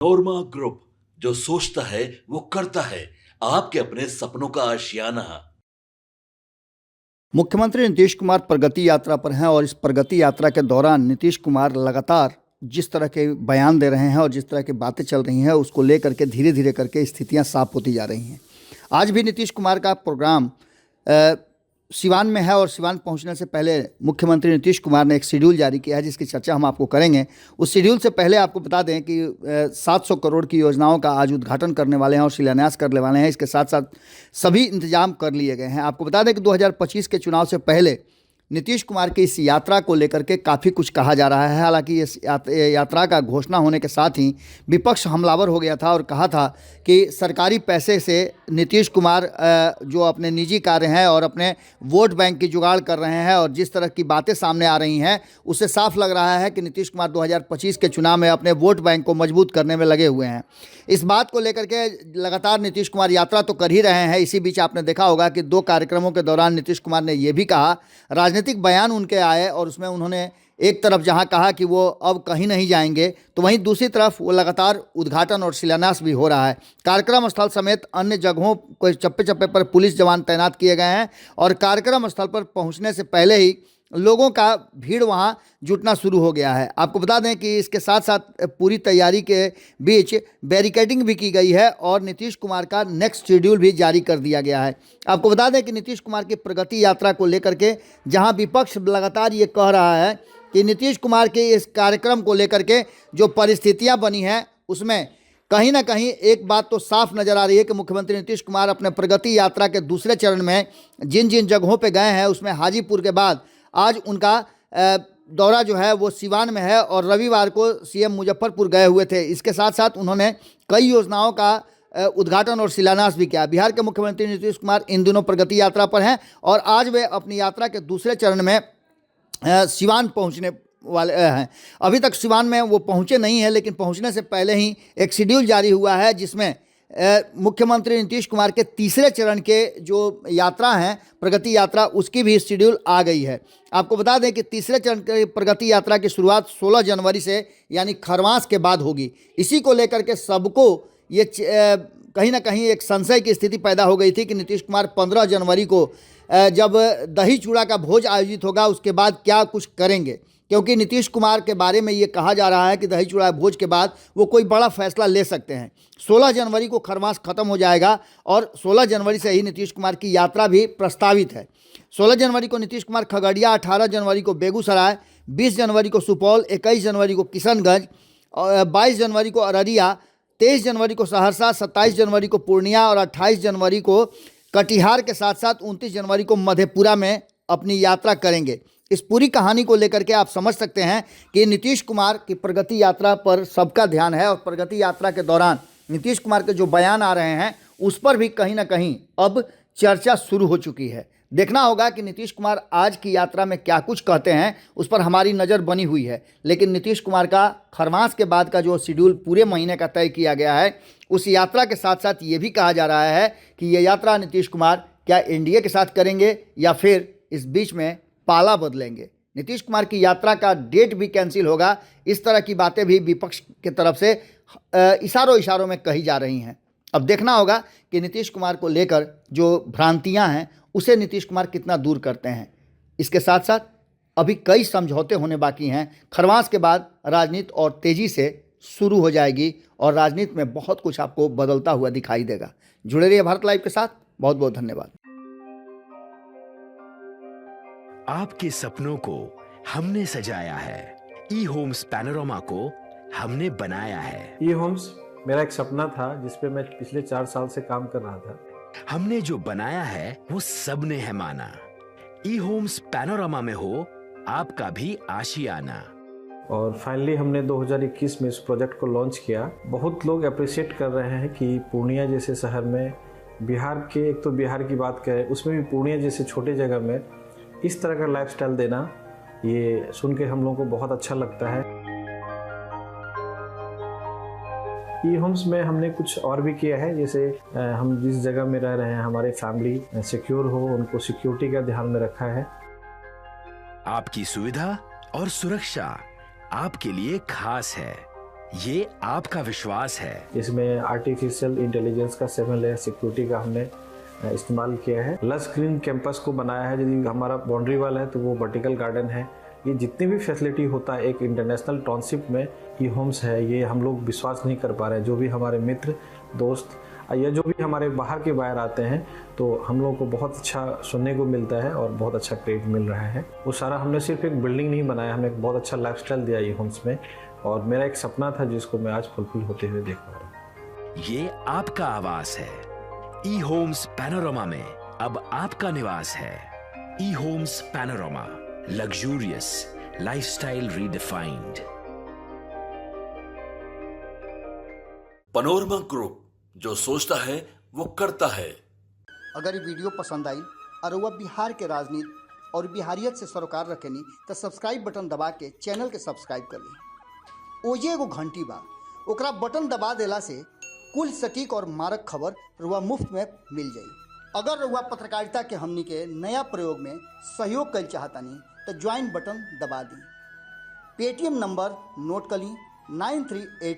नोरमा group, जो सोचता है वो करता है। आपके अपने सपनों का आशियाना। मुख्यमंत्री नीतीश कुमार प्रगति यात्रा पर हैं और इस प्रगति यात्रा के दौरान नीतीश कुमार लगातार जिस तरह के बयान दे रहे हैं और जिस तरह की बातें चल रही हैं उसको लेकर के धीरे धीरे करके स्थितियां साफ होती जा रही हैं। आज भी नीतीश कुमार का प्रोग्राम सिवान में है और सिवान पहुंचने से पहले मुख्यमंत्री नीतीश कुमार ने एक शेड्यूल जारी किया है जिसकी चर्चा हम आपको करेंगे। उस शेड्यूल से पहले आपको बता दें कि 700 करोड़ की योजनाओं का आज उद्घाटन करने वाले हैं और शिलान्यास करने वाले हैं। इसके साथ साथ सभी इंतजाम कर लिए गए हैं। आपको बता दें कि 2025 के चुनाव से पहले नीतीश कुमार की इस यात्रा को लेकर के काफ़ी कुछ कहा जा रहा है। हालांकि इस यात्रा का घोषणा होने के साथ ही विपक्ष हमलावर हो गया था और कहा था कि सरकारी पैसे से नीतीश कुमार जो अपने निजी कार्य हैं और अपने वोट बैंक की जुगाड़ कर रहे हैं और जिस तरह की बातें सामने आ रही हैं उससे साफ लग रहा है कि नीतीश कुमार 2025 के चुनाव में अपने वोट बैंक को मजबूत करने में लगे हुए हैं। इस बात को लेकर के लगातार नीतीश कुमार यात्रा तो कर ही रहे हैं। इसी बीच आपने देखा होगा कि 2 कार्यक्रमों के दौरान नीतीश कुमार ने यह भी कहा, राजनीतिक बयान उनके आए और उसमें उन्होंने एक तरफ जहां कहा कि वो अब कहीं नहीं जाएंगे तो वहीं दूसरी तरफ वो लगातार उद्घाटन और शिलान्यास भी हो रहा है। कार्यक्रम स्थल समेत अन्य जगहों को चप्पे चप्पे पर पुलिस जवान तैनात किए गए हैं और कार्यक्रम स्थल पर पहुंचने से पहले ही लोगों का भीड़ वहां जुटना शुरू हो गया है। आपको बता दें कि इसके साथ साथ पूरी तैयारी के बीच बैरिकेडिंग भी की गई है और नीतीश कुमार का नेक्स्ट शेड्यूल भी जारी कर दिया गया है। आपको बता दें कि नीतीश कुमार की प्रगति यात्रा को लेकर के जहां विपक्ष लगातार ये कह रहा है कि नीतीश कुमार के इस कार्यक्रम को लेकर के जो परिस्थितियां बनी हैं उसमें कहीं ना कहीं एक बात तो साफ नज़र आ रही है कि मुख्यमंत्री नीतीश कुमार अपने प्रगति यात्रा के दूसरे चरण में जिन जिन जगहों पे गए हैं उसमें हाजीपुर के बाद आज उनका दौरा जो है वो सिवान में है और रविवार को सीएम मुजफ्फरपुर गए हुए थे। इसके साथ साथ उन्होंने कई योजनाओं का उद्घाटन और शिलान्यास भी किया। बिहार के मुख्यमंत्री नीतीश कुमार इन दिनों प्रगति यात्रा पर हैं और आज वे अपनी यात्रा के दूसरे चरण में सिवान पहुंचने वाले हैं। अभी तक सिवान में वो पहुंचे नहीं हैं, लेकिन पहुंचने से पहले ही एक शेड्यूल जारी हुआ है जिसमें मुख्यमंत्री नीतीश कुमार के तीसरे चरण के जो यात्रा हैं प्रगति यात्रा उसकी भी शेड्यूल आ गई है। आपको बता दें कि तीसरे चरण की प्रगति यात्रा की शुरुआत 16 जनवरी से यानी खरमास के बाद होगी। इसी को लेकर के सबको ये कहीं ना कहीं एक संशय की स्थिति पैदा हो गई थी कि नीतीश कुमार 15 जनवरी को जब दही चूड़ा का भोज आयोजित होगा उसके बाद क्या कुछ करेंगे, क्योंकि नीतीश कुमार के बारे में ये कहा जा रहा है कि दही चूड़ा भोज के बाद वो कोई बड़ा फैसला ले सकते हैं। 16 जनवरी को खरमास खत्म हो जाएगा और 16 जनवरी से ही नीतीश कुमार की यात्रा भी प्रस्तावित है। 16 जनवरी को नीतीश कुमार खगड़िया, 18 जनवरी को बेगूसराय, 20 जनवरी को सुपौल, 21 जनवरी को किशनगंज, 22 जनवरी को अररिया, 23 जनवरी को सहरसा, 27 जनवरी को पूर्णिया और 28 जनवरी को कटिहार के साथ साथ 29 जनवरी को मधेपुरा में अपनी यात्रा करेंगे। इस पूरी कहानी को लेकर के आप समझ सकते हैं कि नीतीश कुमार की प्रगति यात्रा पर सबका ध्यान है और प्रगति यात्रा के दौरान नीतीश कुमार के जो बयान आ रहे हैं उस पर भी कहीं ना कहीं अब चर्चा शुरू हो चुकी है। देखना होगा कि नीतीश कुमार आज की यात्रा में क्या कुछ कहते हैं, उस पर हमारी नज़र बनी हुई है। लेकिन नीतीश कुमार का खरमास के बाद का जो शेड्यूल पूरे महीने का तय किया गया है उस यात्रा के साथ साथ ये भी कहा जा रहा है कि ये यात्रा नीतीश कुमार क्या एनडीए के साथ करेंगे या फिर इस बीच में पाला बदलेंगे। नीतीश कुमार की यात्रा का डेट भी कैंसिल होगा, इस तरह की बातें भी विपक्ष की तरफ से इशारों में कही जा रही हैं। अब देखना होगा कि नीतीश कुमार को लेकर जो भ्रांतियां हैं उसे नीतीश कुमार कितना दूर करते हैं। इसके साथ साथ अभी कई समझौते होने बाकी हैं। खरमास के बाद राजनीति और तेज़ी से शुरू हो जाएगी और राजनीति में बहुत कुछ आपको बदलता हुआ दिखाई देगा। जुड़े रहिए भारत लाइव के साथ। बहुत बहुत धन्यवाद। आपके सपनों को हमने सजाया है, ई होम्स पैनोरमा को हमने बनाया है। ई होम्स मेरा एक सपना था जिस पे मैं पिछले 4 साल से काम कर रहा था। हमने जो बनाया है वो सबने है माना। ई होम्स पैनोरमा में हो आपका भी आशियाना। और फाइनली हमने 2021 में इस प्रोजेक्ट को लॉन्च किया। बहुत लोग अप्रिशिएट कर रहे हैं कि पूर्णिया जैसे शहर में, बिहार के, एक तो बिहार की बात करें उसमें भी पूर्णिया जैसे छोटे जगह में इस तरह का लाइफस्टाइल देना, ये सुन के हम लोगों को बहुत अच्छा लगता है। ई होम्स में हमने कुछ और भी किया है, जैसे हम जिस जगह में रह रहे हैं हमारे फैमिली सिक्योर हो, उनको सिक्योरिटी का ध्यान में रखा है। आपकी सुविधा और सुरक्षा आपके लिए खास है। ये आपका विश्वास है। इसमें आर्टिफिशियल इंटेलिजेंस का 7 लेयर सिक्योरिटी का हमने इस्तेमाल किया है। लस ग्रीन कैंपस को बनाया है। यदि हमारा बाउंड्री वाल है तो वो वर्टिकल गार्डन है। ये जितनी भी फैसिलिटी होता है एक इंटरनेशनल टाउनशिप में ई होम्स है, ये हम लोग विश्वास नहीं कर पा रहे हैं। जो भी हमारे मित्र दोस्त या जो भी हमारे बाहर के बाहर आते हैं तो हम लोगों को बहुत अच्छा सुनने को मिलता है और बहुत अच्छा क्रेडिट मिल रहा है। वो सारा हमने सिर्फ एक बिल्डिंग नहीं बनाया, हमें एक बहुत अच्छा लाइफस्टाइल दिया ई होम्स में, और मेरा एक सपना था जिसको मैं आज फुलफिल होते हुए देख पा रहा हूँ। ये आपका आवास है। ई होम्स पैनोरामा में अब आपका निवास है। E Homes Panorama, luxurious lifestyle redefined. Panorama Group, जो सोचता है वो करता है। अगर ये वीडियो पसंद आई और वह बिहार के राजनीति और बिहारियत से सरोकार रखेनी तो सब्सक्राइब बटन दबा के चैनल के सब्सक्राइब कर ली। ओजे एगो घंटी बा, ओकरा बटन दबा देला से कुल सटीक और मारक खबर रुआ मुफ्त में मिल जाई। अगर रुआ पत्रकारिता के हमनी के नया प्रयोग में सहयोग कर चाहतानी तो ज्वाइन बटन दबा दी। पेटीएम नंबर नोट कर ली 9386